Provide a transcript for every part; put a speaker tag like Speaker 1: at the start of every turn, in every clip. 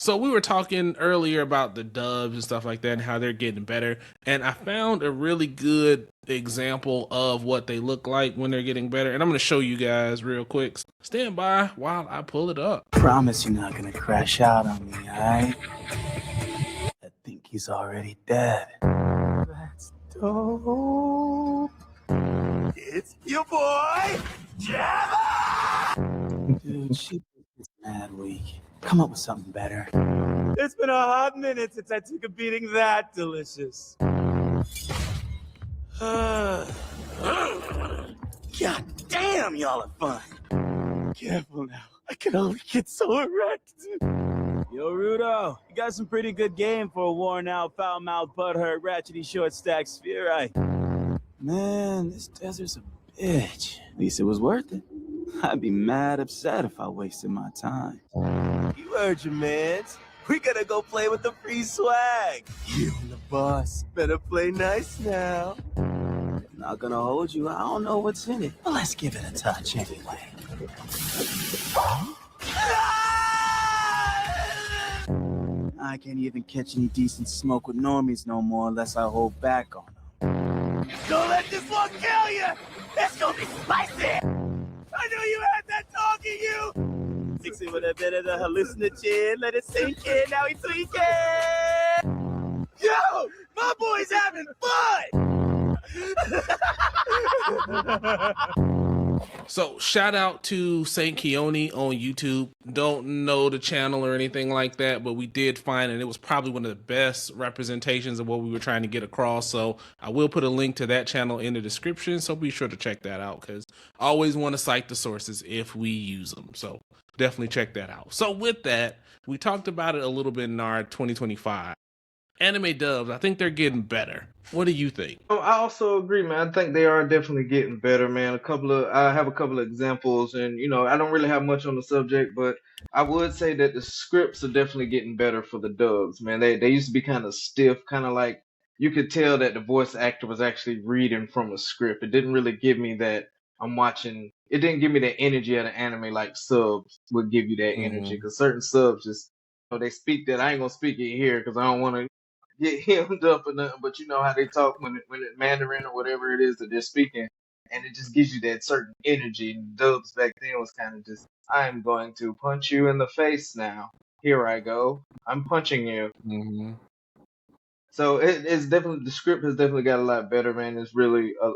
Speaker 1: So we were talking earlier about the dubs and stuff like that and how they're getting better. And I found a really good example of what they look like when they're getting better. And I'm going to show you guys real quick. Stand by while I pull it up.
Speaker 2: Promise you're not going to crash out on me, alright? I think he's already dead. That's dope. It's your boy, Java! Dude, she is mad weak. Come up with something better. It's been a hot minute since I took a beating that delicious. God damn, y'all are fun. Careful now. I can only get so erect. Yo, Rudo, you got some pretty good game for a worn-out, foul-mouthed, butthurt, ratchety, short-stacked spherite. Man, this desert's a bitch. At least it was worth it. I'd be mad upset if I wasted my time. You heard your mans. We gotta go play with the free swag. You and the boss better play nice now. I'm not gonna hold you. I don't know what's in it. But let's give it a touch anyway. I can't even catch any decent smoke with normies no more unless I hold back on them. Don't let this one kill you! It's gonna be spicy! I knew you had that dog in you! Mix it with a bit of the hallucinogen, let it sink in, now he's tweaking! Yo! My boy's having fun!
Speaker 1: So shout out to Saint Keone on YouTube. Don't know the channel or anything like that, but we did find, and it was probably one of the best representations of what we were trying to get across. So I will put a link to that channel in the description. So be sure to check that out, because I always want to cite the sources if we use them. So definitely check that out. So with that, we talked about it a little bit in our 2025 anime dubs. I think they're getting better. What do you think?
Speaker 3: I also agree, man. I think they are definitely getting better, man. I have a couple of examples, and I don't really have much on the subject, but I would say that the scripts are definitely getting better for the dubs, man. They used to be kind of stiff, kind of like you could tell that the voice actor was actually reading from a script. It didn't really give me that I'm watching. It didn't give me the energy of the anime like subs would give you that energy, because certain subs just they speak that. I ain't gonna speak it here because I don't want to get hemmed up or nothing, but you know how they talk when it Mandarin or whatever it is that they're speaking, and it just gives you that certain energy. And dubs back then was kind of just, I'm going to punch you in the face now. Here I go. I'm punching you.
Speaker 1: Mm-hmm.
Speaker 3: So it's definitely, the script has definitely got a lot better, man. It's really a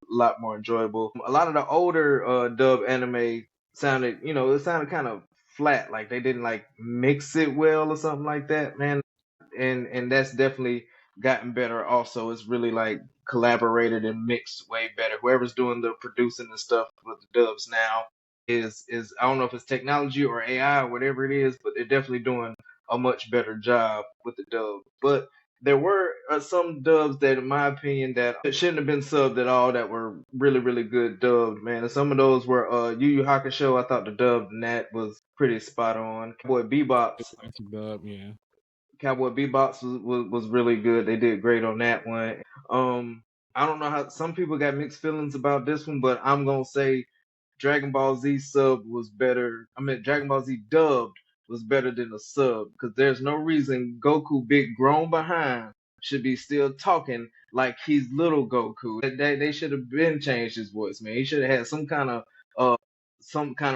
Speaker 3: lot more enjoyable. A lot of the older dub anime sounded, it sounded kind of flat, like they didn't like mix it well or something like that, man. And that's definitely gotten better also. It's really like collaborated and mixed way better. Whoever's doing the producing and stuff with the dubs now is I don't know if it's technology or AI or whatever it is, but they're definitely doing a much better job with the dub. But there were some dubs that, in my opinion, that shouldn't have been subbed at all, that were really, really good dubbed, man. And some of those were Yu Yu Hakusho. I thought the dub in that was pretty spot on. Cowboy Bebop's
Speaker 1: Dub, yeah.
Speaker 3: Cowboy Bebop's was really good. They did great on that one. I don't know how some people got mixed feelings about this one, but I'm gonna say Dragon Ball Z sub was better. I mean, Dragon Ball Z dubbed was better than the sub, because there's no reason Goku, big grown behind, should be still talking like he's little Goku. They should have been changed his voice, man. He should have had some kind of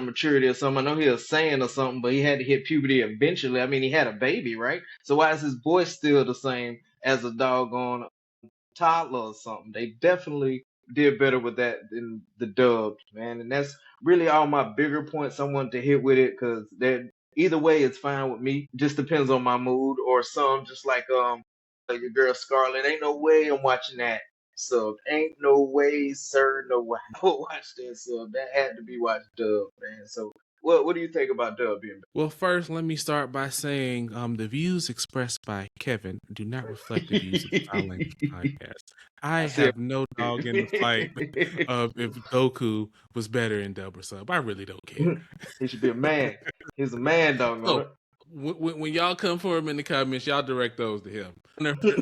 Speaker 3: maturity or something. I know he was saying or something, but he had to hit puberty eventually. I mean, he had a baby, right? So why is his voice still the same as a doggone toddler or something? They definitely did better with that than the dubbed, man. And that's really all my bigger points I wanted to hit with it, because either way it's fine with me. Just depends on my mood. Or some, just like your girl Scarlett, ain't no way I'm watching that sub. Ain't no way, sir, no way. I will watch that sub. That had to be watched dub, man. So what do you think about dub being better?
Speaker 1: Well, first, let me start by saying the views expressed by Kevin do not reflect the views of the Fowl Language Podcast. I have no dog in the fight of if Goku was better in dub or sub. I really don't care.
Speaker 3: He should be a man. He's a man, dog.
Speaker 1: So, when y'all come for him in the comments, y'all direct those to him.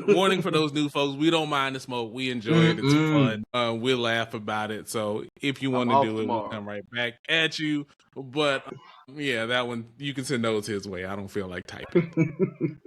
Speaker 1: Warning for those new folks, we don't mind the smoke. We enjoy it. It's fun. We'll laugh about it. So if you want to do it, we'll come right back at you. But yeah, that one, you can send those his way. I don't feel like typing.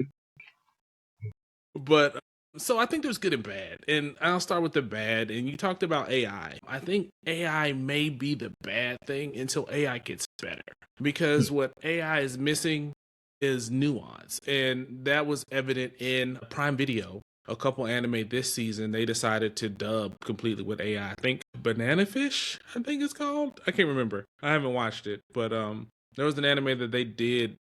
Speaker 1: But so I think there's good and bad. And I'll start with the bad. And you talked about AI. I think AI may be the bad thing until AI gets better. Because what AI is missing is nuance. And that was evident in Prime Video. A couple anime this season, they decided to dub completely with AI. I think Banana Fish, I think it's called. I can't remember. I haven't watched it. But there was an anime that they did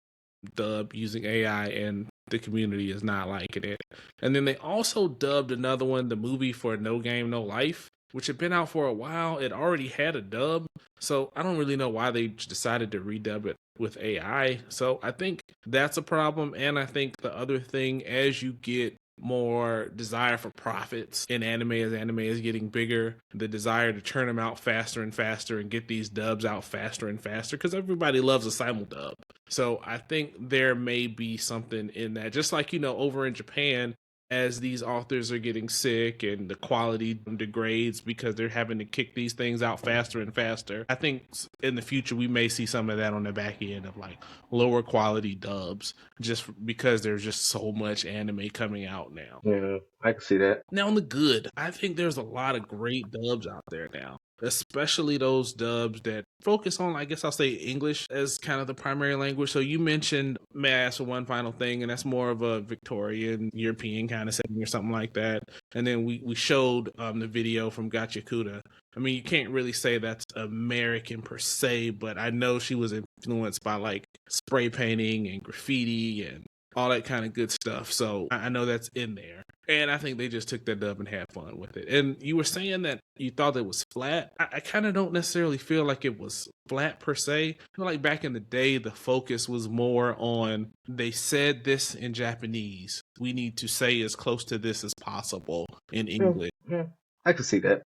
Speaker 1: dub using AI, and the community is not liking it. And then they also dubbed another one, the movie for No Game, No Life, which had been out for a while. It already had a dub. So I don't really know why they decided to redub it with AI. So I think that's a problem. And I think the other thing, as you get more desire for profits in anime, as anime is getting bigger, the desire to turn them out faster and faster and get these dubs out faster and faster, because everybody loves a simuldub. So I think there may be something in that. Just like, over in Japan, as these authors are getting sick and the quality degrades because they're having to kick these things out faster and faster. I think in the future we may see some of that on the back end of like lower quality dubs, just because there's just so much anime coming out now.
Speaker 3: Yeah, I can see that.
Speaker 1: Now on the good, I think there's a lot of great dubs out there now, especially those dubs that focus on, I guess I'll say, English as kind of the primary language. So you mentioned, may I ask for one final thing, and that's more of a Victorian, European kind of setting or something like that. And then we showed the video from Gachakuda. I mean, you can't really say that's American per se, but I know she was influenced by like spray painting and graffiti and all that kind of good stuff. So I know that's in there. And I think they just took that dub and had fun with it. And you were saying that you thought it was flat. I kind of don't necessarily feel like it was flat per se. I feel like back in the day, the focus was more on, they said this in Japanese. We need to say as close to this as possible in English.
Speaker 3: Yeah, I can see that.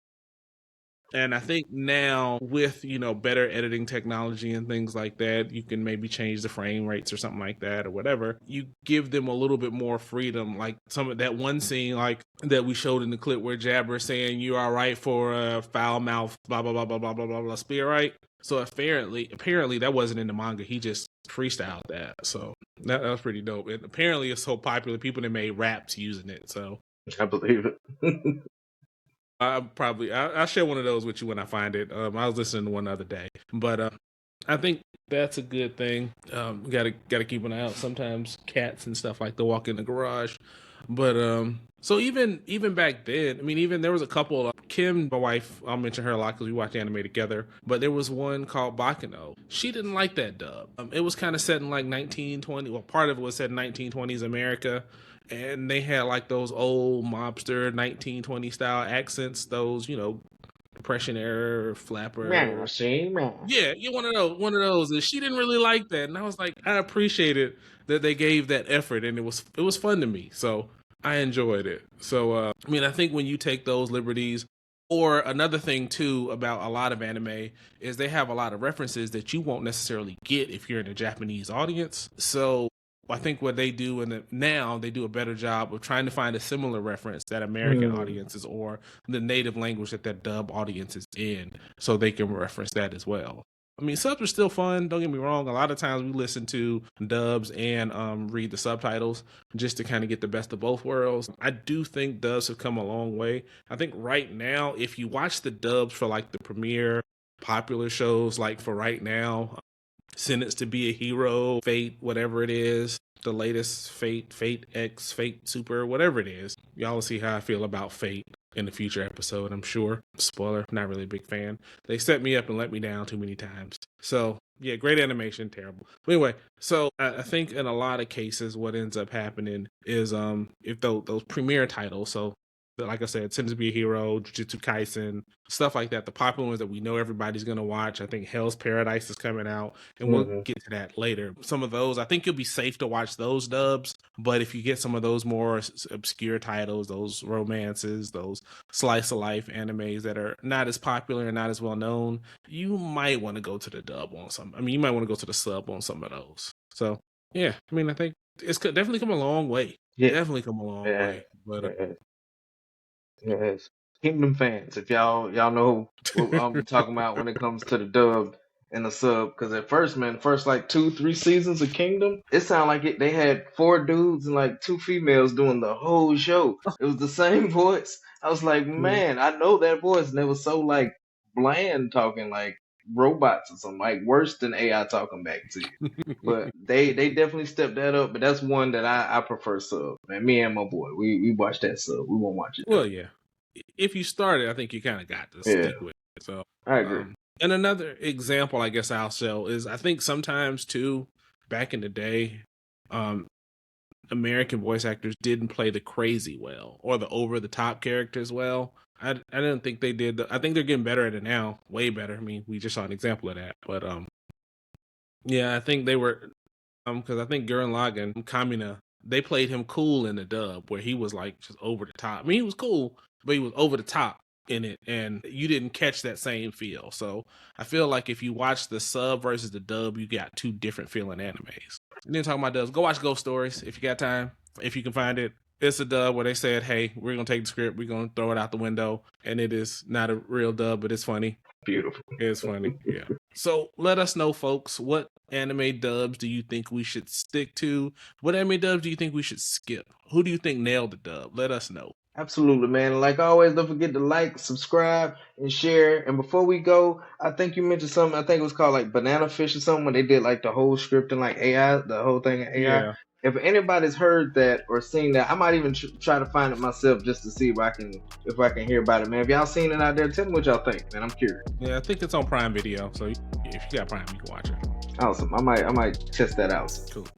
Speaker 1: And I think now with, better editing technology and things like that, you can maybe change the frame rates or something like that or whatever. You give them a little bit more freedom. Like some of that one scene like that we showed in the clip where Jabber saying, "You are right for a foul mouth, blah, blah, blah, blah, blah, blah, blah, blah, spear," right? So apparently that wasn't in the manga. He just freestyled that. So that was pretty dope. And apparently it's so popular, people that made raps using it. So
Speaker 3: I believe it.
Speaker 1: I'll share one of those with you when I find it. I was listening to one the other day, but I think that's a good thing. Gotta keep an eye out. Sometimes cats and stuff like to walk in the garage, but so even back then, I mean, even there was a couple. Kim, my wife, I'll mention her a lot because we watch anime together. But there was one called Bakano. She didn't like that dub. It was kind of set in like 1920. Well, part of it was set in 1920s America. And they had like those old mobster 1920 style accents, those, Depression era flapper. Yeah, you're one of those. And she didn't really like that. And I was like, I appreciated that they gave that effort, and it was fun to me. So I enjoyed it. So I think when you take those liberties, or another thing too about a lot of anime is they have a lot of references that you won't necessarily get if you're in a Japanese audience. So I think what they do now they do a better job of trying to find a similar reference that American audiences or the native language that dub audience is in, so they can reference that as well. I mean, subs are still fun. Don't get me wrong. A lot of times we listen to dubs and read the subtitles just to kind of get the best of both worlds. I do think dubs have come a long way. I think right now, if you watch the dubs for like the premiere popular shows, like for right now, Sentenced to Be a Hero, Fate, whatever it is, the latest Fate, Fate X, Fate Super, whatever it is. Y'all will see how I feel about Fate in the future episode, I'm sure. Spoiler, not really a big fan. They set me up and let me down too many times. So, yeah, great animation, terrible. But anyway, so I think in a lot of cases, what ends up happening is if those premiere titles, so like I said, Sentenced to Be a Hero, Jujutsu Kaisen, stuff like that, the popular ones that we know everybody's going to watch. I think Hell's Paradise is coming out, and we'll get to that later. Some of those, I think you'll be safe to watch those dubs, but if you get some of those more obscure titles, those romances, those slice of life animes that are not as popular and not as well known, you might want to go to the dub on some. I mean, you might want to go to the sub on some of those. So, yeah, I mean, I think It's definitely come a long way.
Speaker 3: Yeah,
Speaker 1: Definitely come a long
Speaker 3: yeah,
Speaker 1: way. But
Speaker 3: yeah. Yes. Kingdom fans, if y'all know what I'm talking about when it comes to the dub and the sub, because at first, man, the first like 2-3 seasons of Kingdom, it sounded like they had 4 dudes and like 2 females doing the whole show. It was the same voice. I was like, man, I know that voice, and it was so like bland, talking like robots or something, like worse than AI talking back to you. But they definitely stepped that up. But that's one that I prefer sub. Man, me and my boy, we watch that sub. We won't watch it
Speaker 1: well,
Speaker 3: dub.
Speaker 1: yeah. If you started, I think you kind of got to
Speaker 3: Yeah,
Speaker 1: stick with it. So
Speaker 3: I agree.
Speaker 1: and another example, I guess I'll show is I think sometimes too, back in the day, American voice actors didn't play the crazy well or the over the top characters well. I didn't think they did. I think they're getting better at it now, way better. I mean, we just saw an example of that. But yeah, I think they were because I think Gurren Lagann, Kamina, they played him cool in the dub where he was like just over the top. I mean, he was cool, but he was over the top in it, and you didn't catch that same feel. So I feel like if you watch the sub versus the dub, you got 2 different feeling animes. And then talking about dubs, go watch Ghost Stories if you got time, if you can find it. It's a dub where they said, hey, we're going to take the script, we're going to throw it out the window, and it is not a real dub, but it's funny.
Speaker 3: Beautiful.
Speaker 1: It's funny, yeah. So let us know, folks, what anime dubs do you think we should stick to? What anime dubs do you think we should skip? Who do you think nailed the dub? Let us know.
Speaker 3: Absolutely, man. Like always, don't forget to like, subscribe, and share. And before we go, I think you mentioned something. I think it was called like Banana Fish or something when they did like the whole script and like AI, the whole thing in AI.
Speaker 1: Yeah.
Speaker 3: If anybody's heard that or seen that, I might even try to find it myself just to see if I can hear about it, man. If y'all seen it out there, tell me what y'all think, man. I'm curious.
Speaker 1: Yeah, I think it's on Prime Video, so if you got Prime, you can watch it.
Speaker 3: Awesome. I might test that out.
Speaker 1: Cool.